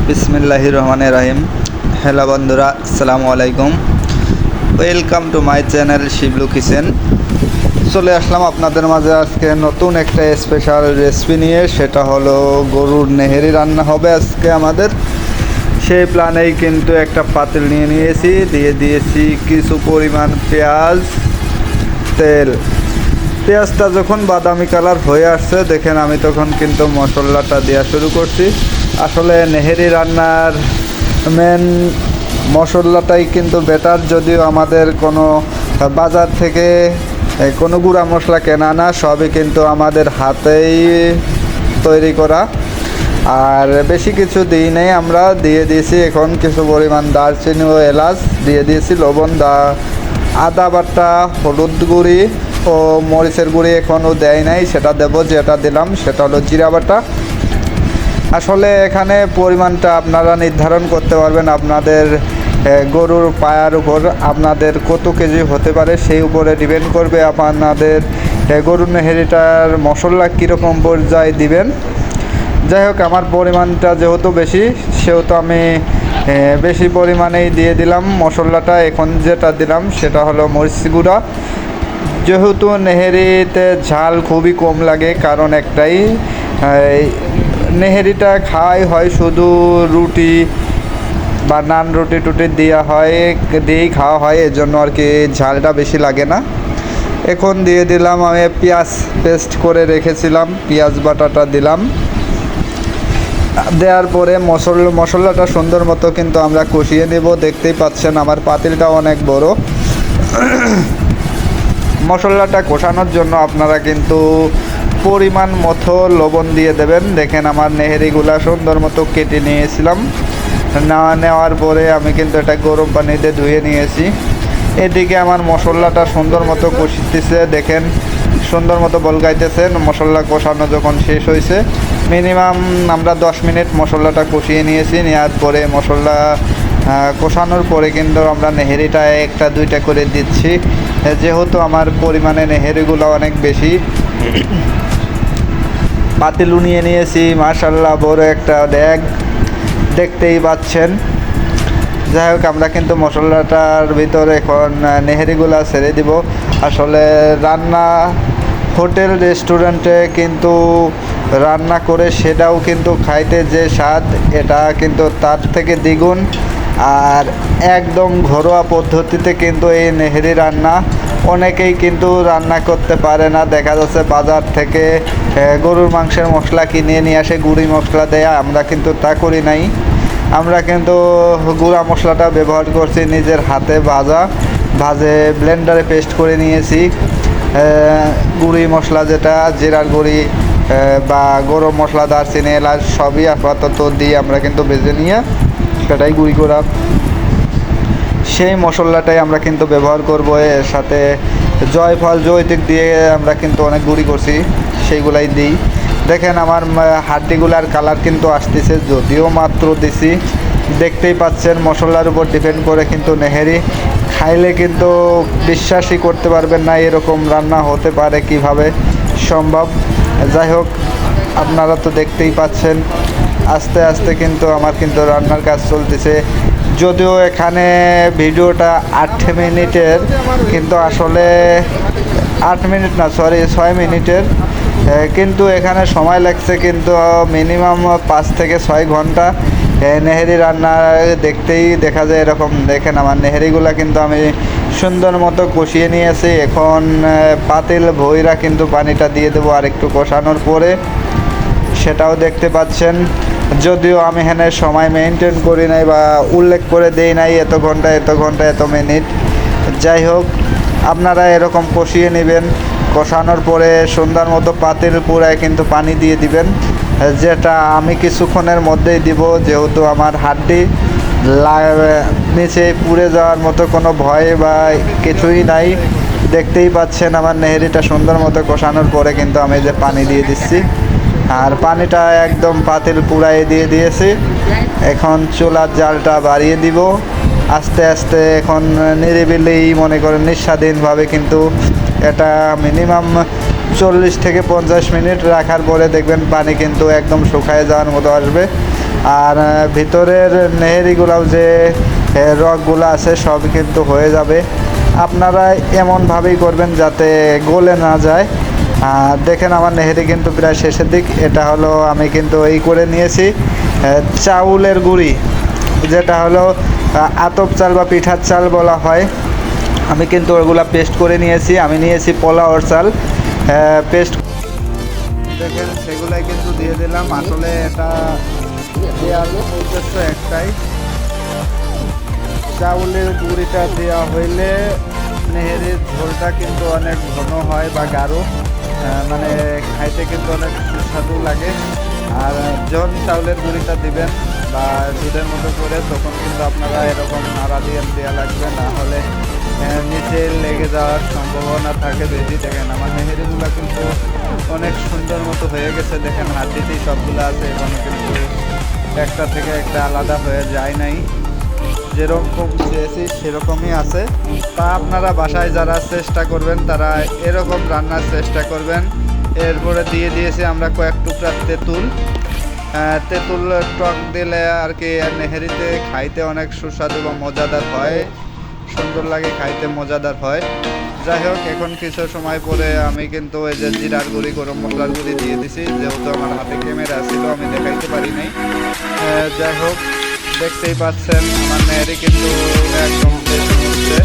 বিসমিল্লাহির রহমানির রহিম। হ্যালো বন্ধুরা, আসসালামু আলাইকুম। Welcome to my channel Shiblu kitchen. চলে আসলাম আপনাদের মাঝে আজকে নতুন একটা স্পেশাল রেসিপি নিয়ে। সেটা হলো গরুর নেহেরি রান্না হবে আজকে আমাদের। সেই প্ল্যানেই কিন্তু একটা পাতিল নিয়ে নিয়েছি, দিয়ে দিয়েছি কিছু পরিমাণ পেঁয়াজ, তেল। পেঁয়াজটা যখন বাদামি কালার হয়ে আসছে দেখেন, আমি তখন কিন্তু মশলাটা দেওয়া শুরু করছি। আসলে নেহেরি রান্নার মেন মশলাটাই কিন্তু বেটার, যদিও আমাদের কোনো বাজার থেকে কোনো গুঁড়া মশলা কেনা না, সবই কিন্তু আমাদের হাতেই তৈরি করা। আর বেশি কিছু দিই নেই, আমরা দিয়ে দিয়েছি এখন কিছু পরিমাণ দারচিনি ও এলাচ, দিয়ে দিয়েছি লবণ, আদা বাটা, হলুদ গুঁড়ি ও মরিচের গুঁড়ি এখনও দেয় নাই, সেটা দেবো। যেটা দিলাম সেটা হলো জিরা বাটা। আসলে এখানে পরিমাণটা আপনারা নির্ধারণ করতে পারবেন আপনাদের গরুর পায়ার উপর, আপনাদের কত কেজি হতে পারে সেই উপরে ডিপেন্ড করবে আপনাদের গরুর নেহেরিটার মশলা কীরকম পর্যায়ে দিবেন। যাই হোক, আমার পরিমাণটা যেহেতু বেশি সেহেতু আমি বেশি পরিমাণেই দিয়ে দিলাম মশলাটা। এখন যেটা দিলাম সেটা হলো মরিচ গুঁড়া। যেহেতু নেহেরিতে ঝাল খুবই কম লাগে, কারণ একটাই, নেহেরিটা খাওয়াই হয় শুধু রুটি বা নান রুটি টুটি দিয়েই খাওয়া হয়, এজন্য আর কি ঝালটা বেশি লাগে না। এখন দিয়ে দিলাম আমি পেঁয়াজ পেস্ট করে রেখেছিলাম, পেঁয়াজ বাটাটা দিলাম। দেওয়ার পরে মশলাটা সুন্দর মতো কিন্তু আমরা কষিয়ে নেব। দেখতেই পাচ্ছেন আমার পাতিলটা অনেক বড়। মশলাটা কষানোর জন্য আপনারা কিন্তু পরিমাণ মতো লবণ দিয়ে দেবেন। দেখেন আমার নেহেরিগুলা সুন্দর মতো কেটে নিয়েছিলাম। নেওয়ার পরে আমি কিন্তু এটা গরম পানিতে ধুয়ে নিয়েছি। এদিকে আমার মশলাটা সুন্দর মতো কষিতেছে, দেখেন সুন্দর মতো বলগাইতেছে। মশলা কষানো যখন শেষ হয়েছে, মিনিমাম আমরা 10 মিনিট মশলাটা কষিয়ে নিয়েছি। নেওয়ার পরে মশলা কষানোর পরে কিন্তু আমরা নেহেরিটা একটা দুইটা করে দিচ্ছি, যেহেতু আমার পরিমাণে নেহেরিগুলো অনেক বেশি। পাতিলু নিয়ে নিয়েছি, মাশাআল্লাহ বড় একটা ড্যাগ, দেখতেই পাচ্ছেন। যাই হোক, আমরা কিন্তু মশলাটার ভিতরে এখন নেহেরিগুলা ছেড়ে দিব। আসলে রান্না হোটেল রেস্টুরেন্টে কিন্তু রান্না করে সেটাও কিন্তু খাইতে যে স্বাদ, এটা কিন্তু তার থেকে দ্বিগুণ। আর একদম ঘরোয়া পদ্ধতিতে কিন্তু এই নেহেরি রান্না অনেকেই কিন্তু রান্না করতে পারে না। দেখা যাচ্ছে বাজার থেকে গরুর মাংসের মশলা কিনে নিয়ে আসে, গুঁড়ি মশলা দেয়া। আমরা কিন্তু তা করি নাই, আমরা কিন্তু গুঁড়া মশলাটা ব্যবহার করছি নিজের হাতে ভাজে ব্লেন্ডারে পেস্ট করে নিয়েছি। গুঁড়ি মশলা যেটা জিরার গুঁড়ি বা গরম মশলা, দারচিনি, এলাচ সবই আপাতত দিয়ে আমরা কিন্তু ভেজে নিয়ে সেটাই গুঁড়ি করা, সেই মশলাটাই আমরা কিন্তু ব্যবহার করব। এর সাথে জয়ফল জয়তিক দিয়ে আমরা কিন্তু অনেক গুঁড়ি করছি, সেইগুলাই দিই। দেখেন আমার হাড্ডিগুলার কালার কিন্তু আসতেছে, যদিও মাত্র দিছি। দেখতেই পাচ্ছেন মশলার উপর ডিপেন্ড করে কিন্তু নেহেরি খাইলে কিন্তু বিশ্বাসই করতে পারবেন না এরকম রান্না হতে পারে, কিভাবে সম্ভব। যাই হোক, আপনারা তো দেখতেই পাচ্ছেন আস্তে আস্তে কিন্তু আমার কিন্তু রান্নার কাজ চলতেছে। যদিও এখানে ভিডিওটা 8 মিনিটের, কিন্তু আসলে 8 মিনিট না, সরি 6 মিনিটের, কিন্তু এখানে সময় লাগছে কিন্তু মিনিমাম 5 থেকে 6 ঘন্টা। নেহেরি রান্না দেখতেই দেখা যায় এরকম। দেখেন আমার নেহেরিগুলা কিন্তু আমি সুন্দর মতো কষিয়ে নিয়েছি। এখন পাতিল ভইরা কিন্তু পানিটা দিয়ে দেবো আর একটু কষানোর পরে, সেটাও দেখতে পাচ্ছেন। যদিও আমি এখানে সময় মেনটেন করি নাই বা উল্লেখ করে দেই নাই এত ঘন্টা এত মিনিট। যাই হোক, আপনারা এরকম কষিয়ে নেবেন। কষানোর পরে সুন্দর মতো পাতিল পুরায় কিন্তু পানি দিয়ে দিবেন, যেটা আমি কিছুক্ষণের মধ্যেই দিব, যেহেতু আমার হাড্ডি নিচে পুড়ে যাওয়ার মতো কোনো ভয় বা কিছুই নাই। দেখতেই পাচ্ছেন আমার নেহেরিটা সুন্দর মতো কষানোর পরে কিন্তু আমি যে পানি দিয়ে দিচ্ছি, আর পানিটা একদম পাতিল পুরাই দিয়ে দিয়েছি। এখন চুলার জালটা বাড়িয়ে দিব আস্তে আস্তে। এখন নিরিবিলি মনে করেন নিঃস্বাধীনভাবে কিন্তু এটা মিনিমাম 40 থেকে 50 মিনিট রাখার পরে দেখবেন পানি কিন্তু একদম শুকায় যাওয়ার মতো আসবে। আর ভিতরের নেহেরিগুলাও যে রগগুলো আছে সব কিন্তু হয়ে যাবে। আপনারা এমনভাবেই করবেন যাতে গলে না যায়। দেখেন আমার নেহেরি কিন্তু প্রায় শেষের দিক। এটা হলো আমি কিন্তু এই করে নিয়েছি চাউলের গুঁড়ি, যেটা হলো আতপ চাল বা পিঠার চাল বলা হয়। আমি কিন্তু ওগুলা পেস্ট করে নিয়েছি। আমি নিয়েছি পোলাওর চাল পেস্ট, দেখেন সেগুলাই কিন্তু দিয়ে দিলাম। আসলে এটা দেওয়ার উদ্দেশ্য একটাই, চাউলের গুঁড়িটা দেওয়া হইলে নেহেরির ঝোলটা কিন্তু অনেক ঘন হয় বা গাঢ়, মানে খাইতে কিন্তু অনেক সুস্বাদু লাগে। আর যখন চাউলের গুঁড়িটা দিবেন বা দুধের মতো করে, তখন কিন্তু আপনারা এরকম নাড়া দিয়ে দেওয়া লাগবে, না হলে নিচে লেগে যাওয়ার সম্ভাবনা থাকে বেশি। দেখেন আমার নেহেরিগুলো কিন্তু অনেক সুন্দর মতো হয়ে গেছে। দেখেন হাড্ডিতেই সবগুলো আছে, এখনো কিন্তু একটা থেকে একটা আলাদা হয়ে যায় নাই, যেরকম চেয়েছি সেরকমই আছে। তা আপনারা বাসায় যারা চেষ্টা করবেন তারা এরকম রান্নার চেষ্টা করবেন। এরপরে দিয়ে দিয়েছি আমরা কয়েক টুকরা তেঁতুল। তেঁতুল টক দিলে আর কি নেহেরিতে খাইতে অনেক সুস্বাদু বা মজাদার হয়, সুন্দর লাগে খাইতে, মজাদার হয়। যাই হোক, এখন কিছু সময় পরে আমি কিন্তু এই যে জিরার গুঁড়ি, গরম মশলার গুঁড়ি দিয়ে দিছি, যেহেতু আমার হাতে ক্যামেরা ছিল আমি দেখাইতে পারি নাই। যাই হোক, দেখতেই পাচ্ছেন আমার নেহেরি কিন্তু একদম শেষ হচ্ছে।